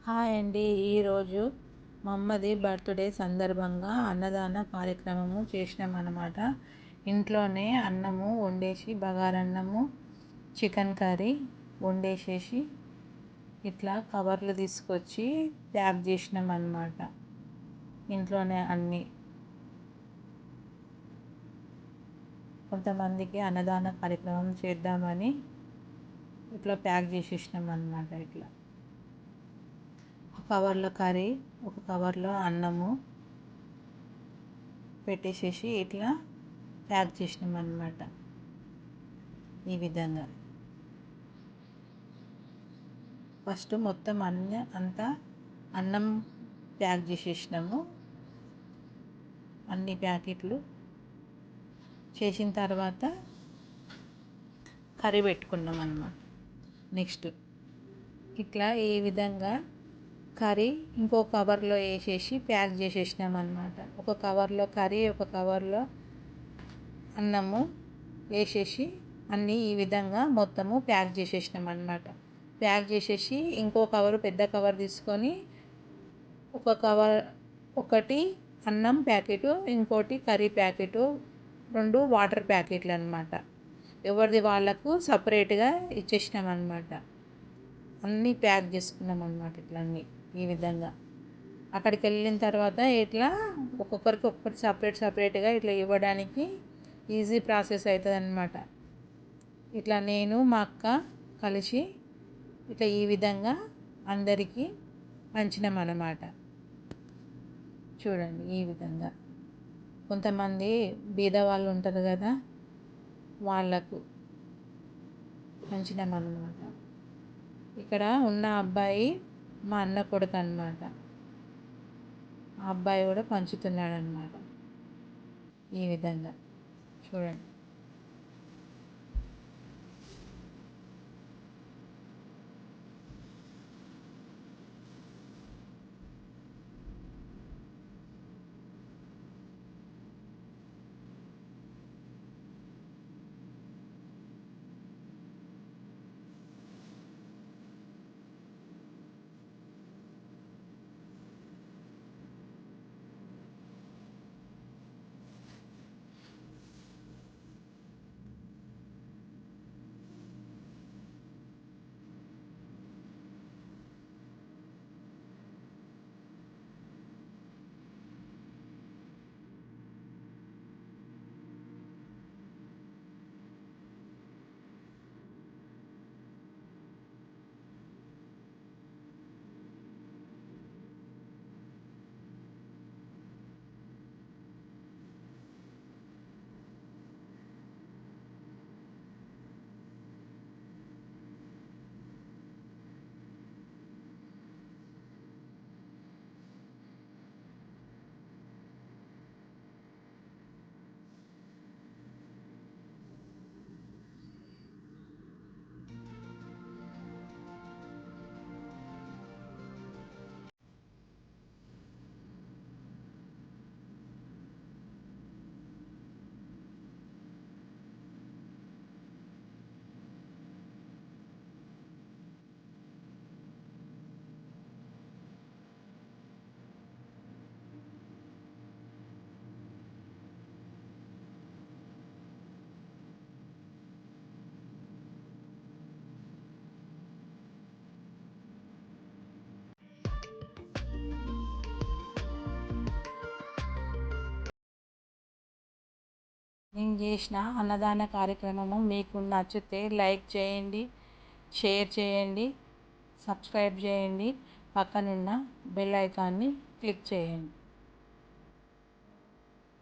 Hi అండి. ఈరోజు మా అమ్మది బర్త్డే సందర్భంగా అన్నదాన కార్యక్రమము చేసినామన్నమాట. ఇంట్లోనే అన్నము వండేసి బగారన్నము చికెన్ కర్రీ వండేసేసి ఇట్లా కవర్లు తీసుకొచ్చి ప్యాక్ చేసినాం అన్నమాట. ఇంట్లోనే అన్నీ కొంతమందికి అన్నదాన కార్యక్రమం చేద్దామని ఇట్లా ప్యాక్ చేసేసినాం అన్నమాట. ఇట్లా ఒక కవర్లో కర్రీ, ఒక కవర్లో అన్నము పెట్టేసేసి ఇట్లా ప్యాక్ చేసినాం అన్నమాట. ఈ విధంగా ఫస్ట్ మొత్తం అంతా అన్నం ప్యాక్ చేసేసినాము. అన్ని ప్యాకెట్లు చేసిన తర్వాత కర్రీ పెట్టుకున్నాం అన్నమాట. నెక్స్ట్ ఇట్లా ఈ విధంగా కర్రీ ఇంకో కవర్లో వేసేసి ప్యాక్ చేసేసినాం అన్నమాట. ఒక కవర్లో కర్రీ, ఒక కవర్లో అన్నము వేసేసి అన్నీ ఈ విధంగా మొత్తము ప్యాక్ చేసేసినాం అన్నమాట. ప్యాక్ చేసేసి ఇంకో కవరు, పెద్ద కవర్ తీసుకొని ఒకటి అన్నం ప్యాకెట్, ఇంకోటి కర్రీ ప్యాకెట్, 2 వాటర్ ప్యాకెట్లు అన్నమాట. ఎవరిది వాళ్ళకు సపరేట్గా ఇచ్చేసినాం అన్నమాట. అన్నీ ప్యాక్ చేసుకున్నాం అన్నమాట. ఇట్లా అన్నీ ఈ విధంగా అక్కడికి వెళ్ళిన తర్వాత ఇట్లా ఒక్కొక్కరికి సపరేట్గా ఇట్లా ఇవ్వడానికి ఈజీ ప్రాసెస్ అవుతుంది అన్నమాట. ఇట్లా నేను మా అక్క కలిసి ఇట్లా ఈ విధంగా అందరికీ పంచినాం అన్నమాట. చూడండి ఈ విధంగా. కొంతమంది బీద వాళ్ళు ఉంటారు కదా, వాళ్ళకు పంచినాం అన్నమాట. ఇక్కడ ఉన్న అబ్బాయి మా అన్న కొడుకు అన్నమాట. ఆ అబ్బాయి కూడా పంచుతున్నాడు అన్నమాట. ఈ విధంగా చూడండి. నేను చేసిన అన్నదాన కార్యక్రమము మీకు నచ్చితే లైక్ చేయండి, షేర్ చేయండి, సబ్స్క్రైబ్ చేయండి, పక్కనున్న బెల్ ఐకాన్ని క్లిక్ చేయండి.